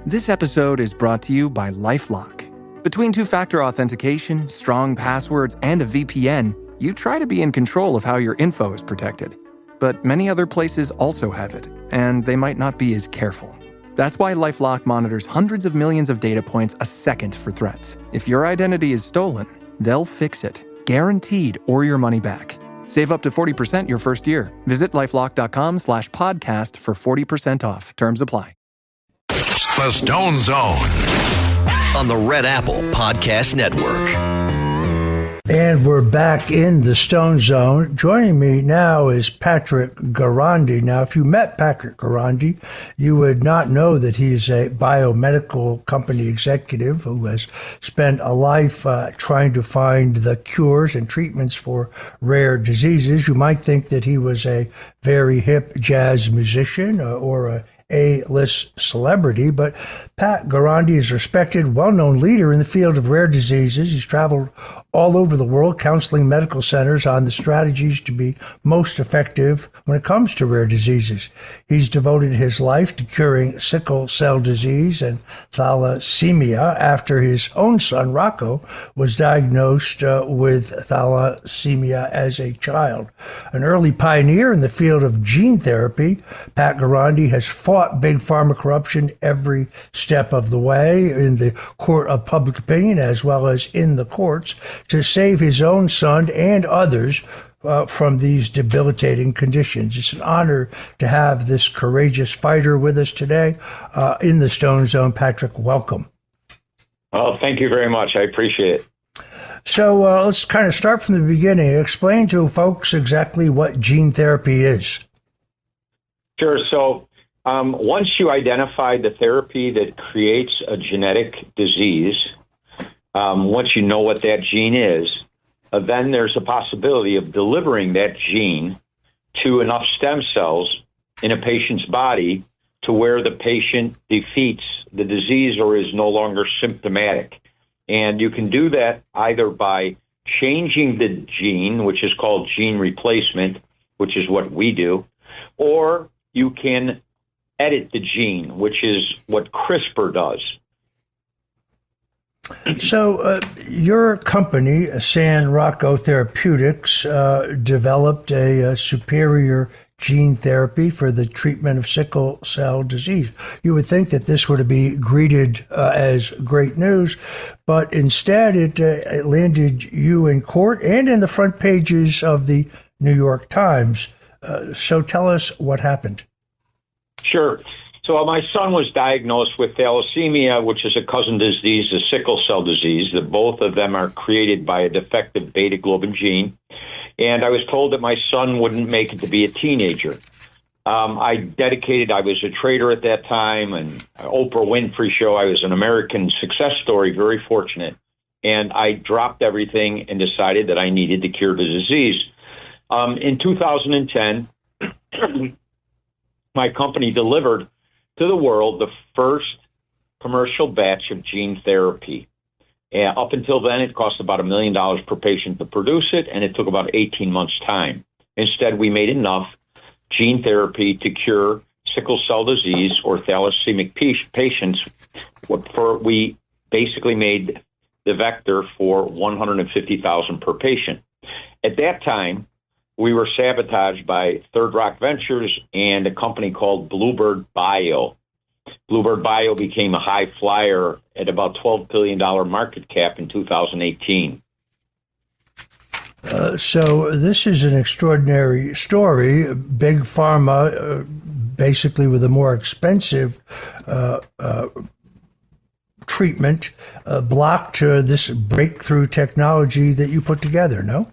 This episode is brought to you by LifeLock. Between two-factor authentication, strong passwords, and a VPN, you try to be in control of how your info is protected. But many other places also have it, and they might not be as careful. That's why LifeLock monitors hundreds of millions of data points a second for threats. If your identity is stolen, they'll fix it, guaranteed, or your money back. Save up to 40% your first year. Visit LifeLock.com/podcast for 40% off. Terms apply. The Stone Zone on the Red Apple Podcast Network. And we're back in the Stone Zone. Joining me now is Patrick Girondi. Now, if you met Patrick Girondi, you would not know that he's a biomedical company executive who has spent a life trying to find the cures and treatments for rare diseases. You might think that he was a very hip jazz musician or a A-list celebrity, but Pat Girondi is a respected, well-known leader in the field of rare diseases. He's traveled all over the world counseling medical centers on the strategies to be most effective when it comes to rare diseases. He's devoted his life to curing sickle cell disease and thalassemia after his own son, Rocco, was diagnosed with thalassemia as a child. An early pioneer in the field of gene therapy, Pat Girondi has fought big pharma corruption every step of the way in the court of public opinion as well as in the courts to save his own son and others from these debilitating conditions. It's an honor to have this courageous fighter with us today in the Stone Zone. Patrick, welcome. Oh, thank you very much. I appreciate it. So let's kind of start from the beginning. Explain to folks exactly what gene therapy is. Sure. So once you identify the therapy that creates a genetic disease, once you know what that gene is, then there's a possibility of delivering that gene to enough stem cells in a patient's body to where the patient defeats the disease or is no longer symptomatic. And you can do that either by changing the gene, which is called gene replacement, which is what we do, or you can edit the gene, which is what CRISPR does. So your company, San Rocco Therapeutics, developed a superior gene therapy for the treatment of sickle cell disease. You would think that this would be greeted as great news, but instead it landed you in court and in the front pages of the New York Times. So tell us what happened. Sure. So my son was diagnosed with thalassemia, which is a cousin disease of sickle cell disease. That both of them are created by a defective beta globin gene. And I was told that my son wouldn't make it to be a teenager. I was a trader at that time, and Oprah Winfrey show. I was an American success story, very fortunate. And I dropped everything and decided that I needed to cure the disease. In 2010, my company delivered to the world the first commercial batch of gene therapy. And up until then, it cost about $1 million per patient to produce it, and it took about 18 months' time. Instead, we made enough gene therapy to cure sickle cell disease or thalassemic patients. We basically made the vector for $150,000 per patient. At that time, we were sabotaged by Third Rock Ventures and a company called Bluebird Bio. Bluebird Bio became a high flyer at about $12 billion market cap in 2018. So this is an extraordinary story. Big pharma, basically with a more expensive treatment, blocked this breakthrough technology that you put together, no?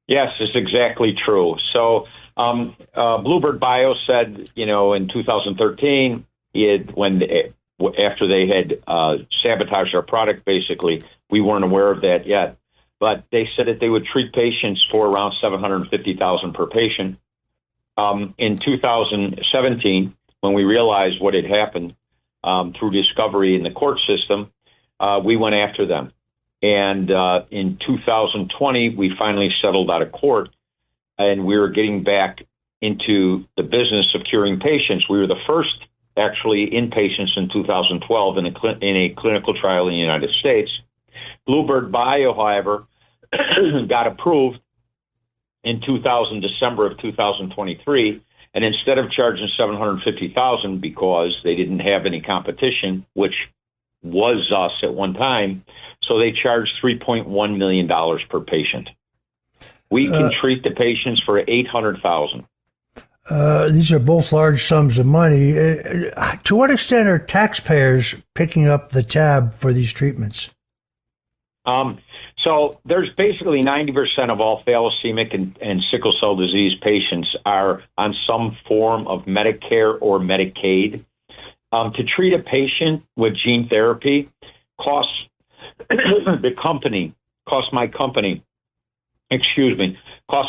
Yes, it's exactly true. So Bluebird Bio said, in 2013, after they had sabotaged our product, basically, we weren't aware of that yet. But they said that they would treat patients for around $750,000 per patient. In 2017, when we realized what had happened through discovery in the court system, we went after them. And in 2020, we finally settled out of court, and we were getting back into the business of curing patients. We were the first actually in patients in 2012 in a clinical trial in the United States. Bluebird Bio, however, got approved in December of 2023, and instead of charging $750,000 because they didn't have any competition, which was us at one time, so they charged $3.1 million per patient. We can treat the patients for $800,000. These are both large sums of money. To what extent are taxpayers picking up the tab for these treatments? So there's basically 90% of all thalassemic and sickle cell disease patients are on some form of Medicare or Medicaid. To treat a patient with gene therapy costs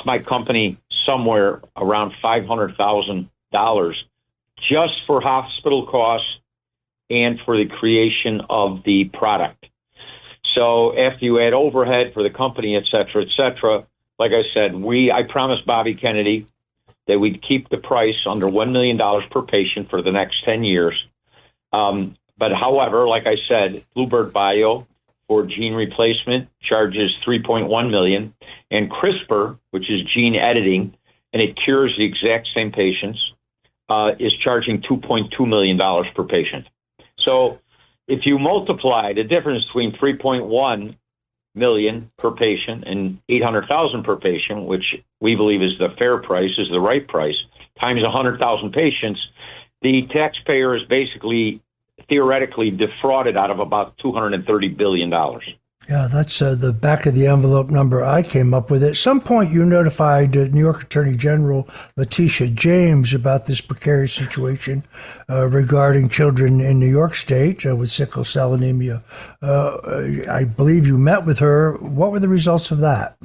my company somewhere around $500,000 just for hospital costs and for the creation of the product. So after you add overhead for the company, et cetera, like I said, I promised Bobby Kennedy that we'd keep the price under $1 million per patient for the next 10 years. But however, like I said, Bluebird Bio for gene replacement charges $3.1 million, and CRISPR, which is gene editing, and it cures the exact same patients, is charging $2.2 million per patient. So if you multiply the difference between $3.1 million per patient and $800,000 per patient, which we believe is the fair price, is the right price, times 100,000 patients, the taxpayer is basically theoretically defrauded out of about $230 billion. Yeah, that's the back of the envelope number I came up with. At some point, you notified New York Attorney General Letitia James about this precarious situation regarding children in New York State with sickle cell anemia. I believe you met with her. What were the results of that?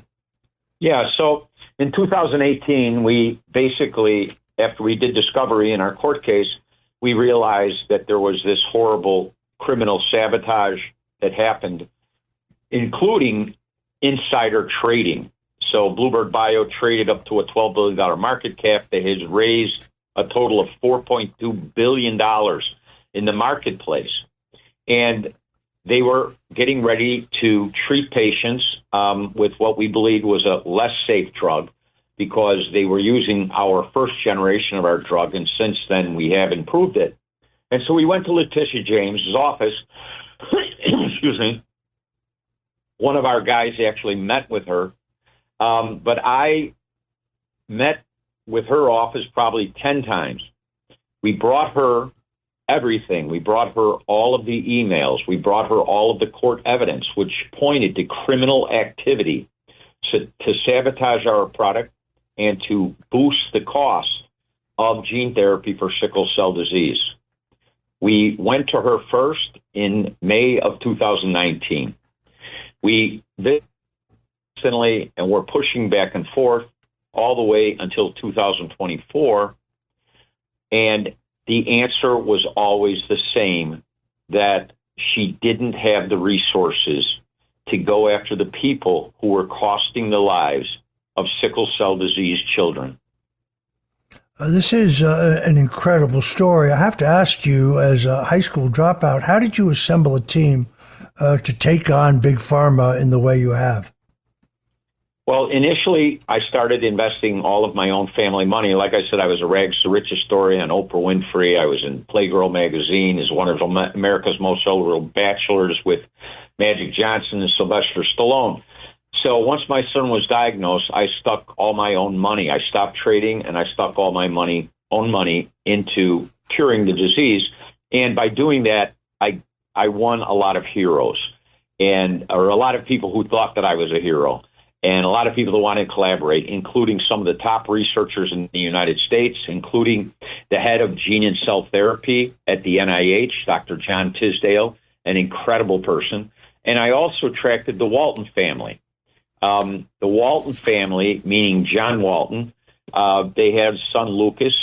Yeah, so in 2018, we basically, after we did discovery in our court case, we realized that there was this horrible criminal sabotage that happened, including insider trading. So Bluebird Bio traded up to a $12 billion market cap that has raised a total of $4.2 billion in the marketplace. And they were getting ready to treat patients with what we believed was a less safe drug, because they were using our first generation of our drug, and since then we have improved it. And so we went to Letitia James's office. Excuse me. One of our guys actually met with her, but I met with her office probably 10 times. We brought her everything. We brought her all of the emails. We brought her all of the court evidence, which pointed to criminal activity to sabotage our product and to boost the cost of gene therapy for sickle cell disease. We went to her first in May of 2019. We constantly, and we're pushing back and forth all the way until 2024. And the answer was always the same, that she didn't have the resources to go after the people who were costing the lives of sickle cell disease children. This is an incredible story. I have to ask you, as a high school dropout, how did you assemble a team to take on Big Pharma in the way you have? Well, initially, I started investing all of my own family money. Like I said, I was a rags to riches story on Oprah Winfrey. I was in Playgirl magazine as one of America's Most Celebrated Bachelors with Magic Johnson and Sylvester Stallone. So once my son was diagnosed, I stuck all my own money. I stopped trading, and I stuck all my own money into curing the disease. And by doing that, I won a lot of heroes, or a lot of people who thought that I was a hero, and a lot of people who wanted to collaborate, including some of the top researchers in the United States, including the head of gene and cell therapy at the NIH, Dr. John Tisdale, an incredible person. And I also attracted the Walton family. The Walton family, meaning John Walton, they had son Lucas.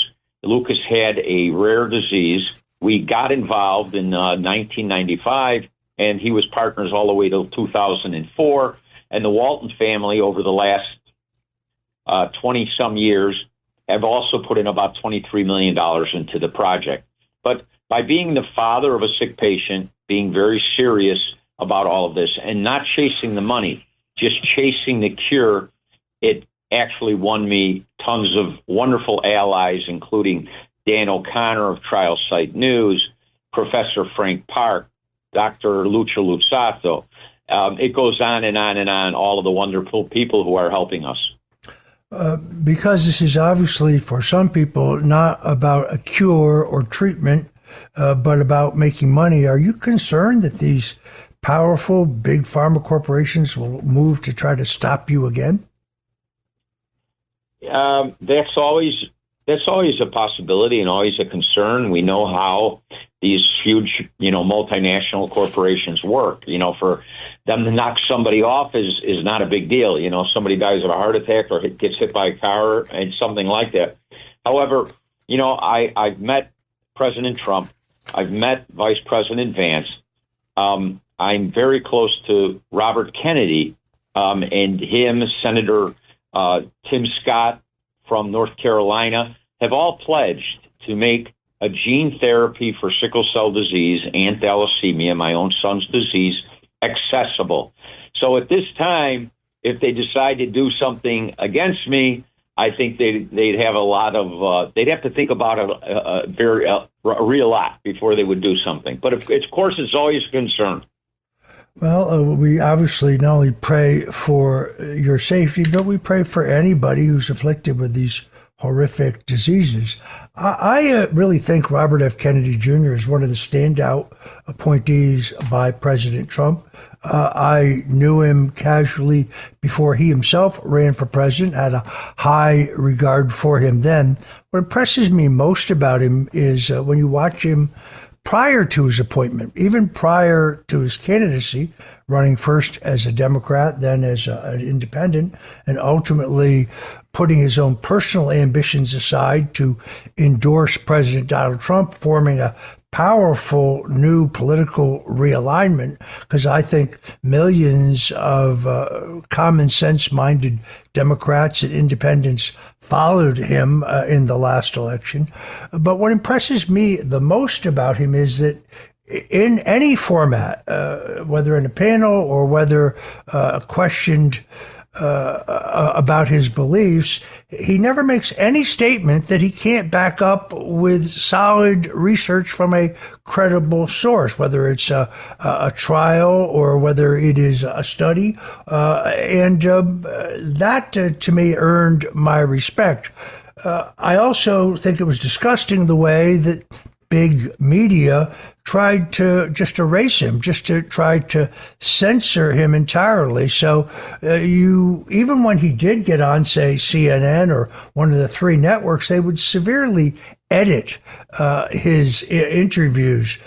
Lucas had a rare disease. We got involved in 1995, and he was partners all the way till 2004. And the Walton family, over the last 20-some years, have also put in about $23 million into the project. But by being the father of a sick patient, being very serious about all of this and not chasing the money, just chasing the cure, it actually won me tons of wonderful allies, including Dan O'Connor of Trial Site News, Professor Frank Park, Dr. Lucia Luzzatto. It goes on and on and on, all of the wonderful people who are helping us. Because this is obviously, for some people, not about a cure or treatment, but about making money, are you concerned that these powerful big pharma corporations will move to try to stop you again? That's always a possibility and always a concern. We know how these huge, multinational corporations work. For them to knock somebody off is not a big deal. Somebody dies of a heart attack or gets hit by a car and something like that. However, I've met President Trump. I've met Vice President Vance. I'm very close to Robert Kennedy and him, Senator Tim Scott from North Carolina, have all pledged to make a gene therapy for sickle cell disease and thalassemia, my own son's disease, accessible. So at this time, if they decide to do something against me, I think they'd have a lot of they'd have to think about a real lot before they would do something. But of course, it's always a concern. Well, we obviously not only pray for your safety, but we pray for anybody who's afflicted with these horrific diseases. I really think Robert F. Kennedy Jr. is one of the standout appointees by President Trump. I knew him casually before he himself ran for president, had a high regard for him then. What impresses me most about him is when you watch him prior to his appointment, even prior to his candidacy, running first as a Democrat, then as an independent, and ultimately putting his own personal ambitions aside to endorse President Donald Trump, forming a powerful new political realignment, because I think millions of common sense minded Democrats and independents followed him in the last election. But what impresses me the most about him is that in any format, whether in a panel or whether questioned about his beliefs, he never makes any statement that he can't back up with solid research from a credible source, whether it's a trial or whether it is a study. And that, to me, earned my respect. I also think it was disgusting the way that big media tried to just erase him, just to try to censor him entirely. So even when he did get on, say, CNN or one of the three networks, they would severely edit his interviews,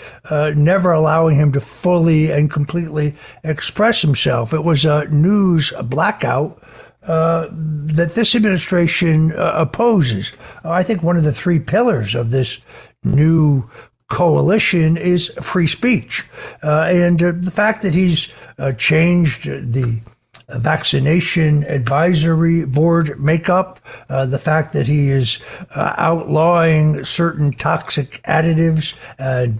never allowing him to fully and completely express himself. It was a news blackout that this administration opposes. I think one of the three pillars of this new coalition is free speech. And the fact that he's changed the vaccination advisory board makeup, the fact that he is outlawing certain toxic additives,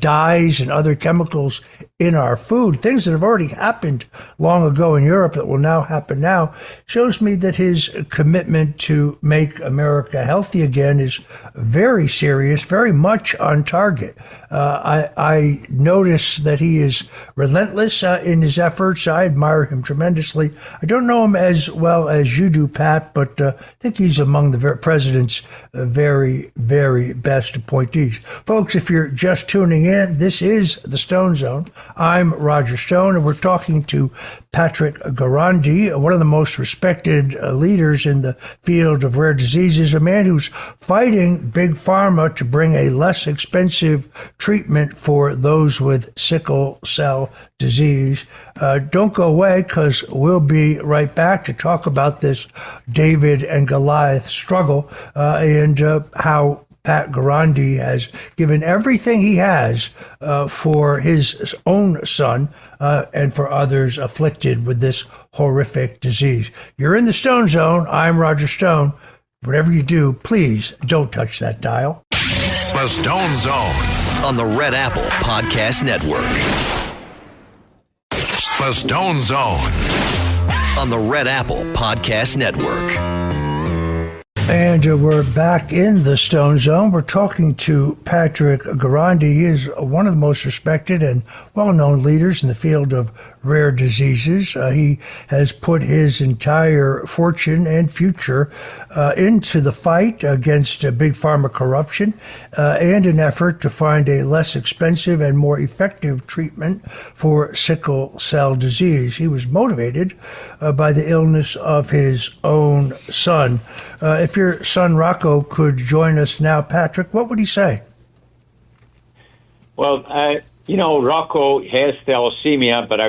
dyes, and other chemicals in our food, things that have already happened long ago in Europe that will now happen now, shows me that his commitment to make America healthy again is very serious, very much on target. I notice that he is relentless in his efforts. I admire him tremendously. I don't know him as well as you do, Pat, but I think he's among the president's very, very best appointees. Folks, if you're just tuning in, this is the Stone Zone. I'm Roger Stone, and we're talking to Patrick Girondi, one of the most respected leaders in the field of rare diseases, a man who's fighting Big Pharma to bring a less expensive treatment for those with sickle cell disease. Don't go away, because we'll be right back to talk about this David and Goliath struggle and how Pat Girondi has given everything he has for his own son and for others afflicted with this horrific disease. You're in the Stone Zone. I'm Roger Stone. Whatever you do, please don't touch that dial. The Stone Zone on the Red Apple Podcast Network. The Stone Zone on the Red Apple Podcast Network. And we're back in the Stone Zone. We're talking to Patrick Girondi. He is one of the most respected and well-known leaders in the field of rare diseases. He has put his entire fortune and future into the fight against big pharma corruption and an effort to find a less expensive and more effective treatment for sickle cell disease. He was motivated by the illness of his own son. If your son Rocco could join us now, Patrick, what would he say? Well, Rocco has thalassemia, but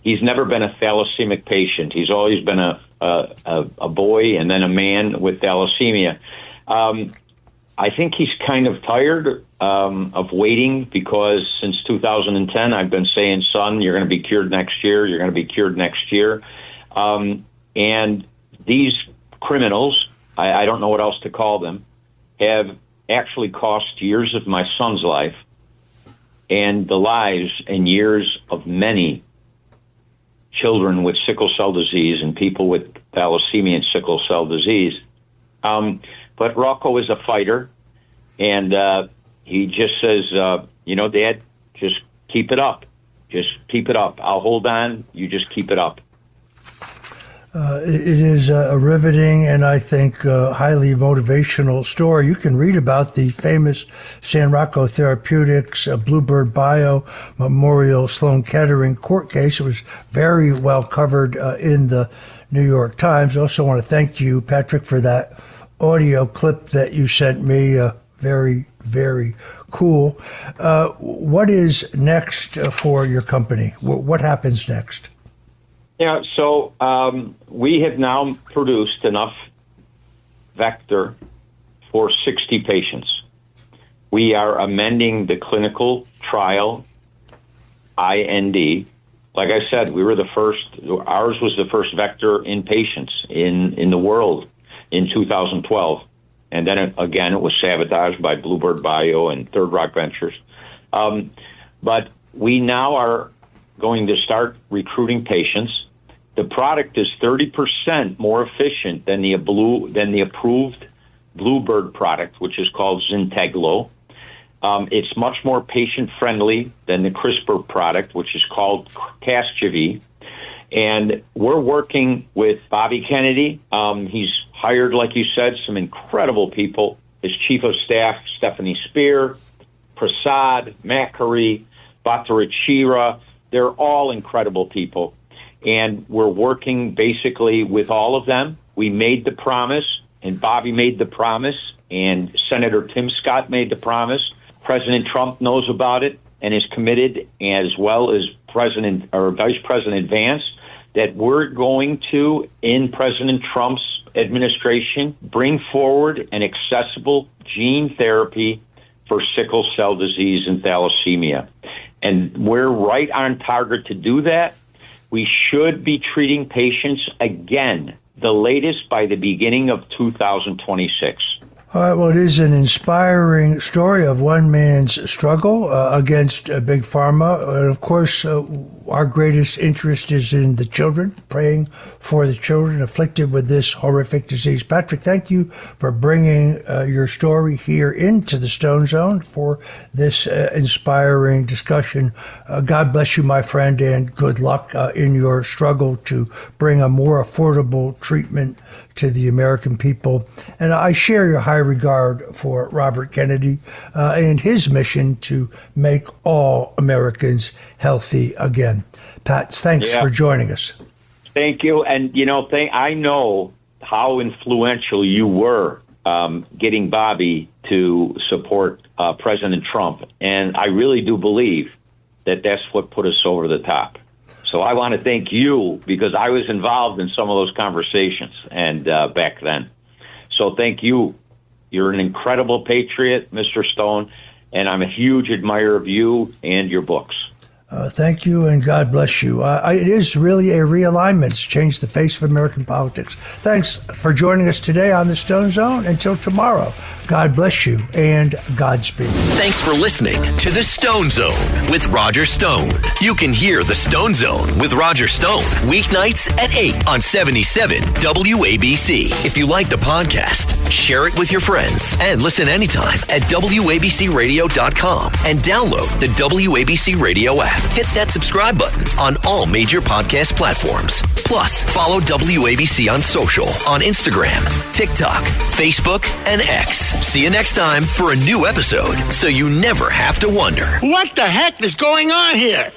he's never been a thalassemic patient. He's always been a boy and then a man with thalassemia. I think he's kind of tired of waiting because since 2010, I've been saying, son, you're going to be cured next year. You're going to be cured next year. And these criminals, I don't know what else to call them, have actually cost years of my son's life and the lives and years of many children with sickle cell disease and people with thalassemia and sickle cell disease. But Rocco is a fighter, and he just says, Dad, just keep it up. Just keep it up. I'll hold on. You just keep it up. It is a riveting and I think highly motivational story. You can read about the famous San Rocco Therapeutics Bluebird Bio Memorial Sloan Kettering court case. It was very well covered in the New York Times. I also want to thank you, Patrick, for that audio clip that you sent me. Very, very cool. What is next for your company? What happens next? Yeah, so we have now produced enough vector for 60 patients. We are amending the clinical trial IND. Like I said, we were the first, ours was the first vector in patients in the world in 2012. And then it was sabotaged by Bluebird Bio and Third Rock Ventures. But we now are going to start recruiting patients. The product is 30% more efficient than the approved Bluebird product, which is called Zynteglo. It's much more patient-friendly than the CRISPR product, which is called Casgevy. And we're working with Bobby Kennedy. He's hired, like you said, some incredible people. His chief of staff, Stephanie Spear, Prasad, Macari, Bhattacharya. They're all incredible people. And we're working basically with all of them. We made the promise, and Bobby made the promise, and Senator Tim Scott made the promise. President Trump knows about it and is committed, as well as Vice President Vance, that we're going to, in President Trump's administration, bring forward an accessible gene therapy for sickle cell disease and thalassemia. And we're right on target to do that. We should be treating patients again, the latest by the beginning of 2026. All right, well, it is an inspiring story of one man's struggle against big pharma. And of course, our greatest interest is in the children, praying for the children afflicted with this horrific disease. Patrick, thank you for bringing your story here into the Stone Zone for this inspiring discussion. God bless you, my friend, and good luck in your struggle to bring a more affordable treatment to the American people. And I share your high regard for Robert Kennedy and his mission to make all Americans healthy again. Pat, thanks for joining us. Thank you. And, I know how influential you were getting Bobby to support President Trump. And I really do believe that that's what put us over the top. So I want to thank you because I was involved in some of those conversations and back then. So thank you. You're an incredible patriot, Mr. Stone, and I'm a huge admirer of you and your books. Thank you, and God bless you. It is really a realignment. It's changed the face of American politics. Thanks for joining us today on the Stone Zone. Until tomorrow, God bless you, and Godspeed. Thanks for listening to the Stone Zone with Roger Stone. You can hear the Stone Zone with Roger Stone weeknights at 8 on 77 WABC. If you like the podcast, share it with your friends and listen anytime at WABCRadio.com and download the WABC Radio app. Hit that subscribe button on all major podcast platforms. Plus, follow WABC on social on Instagram, TikTok, Facebook, and X. See you next time for a new episode so you never have to wonder. What the heck is going on here?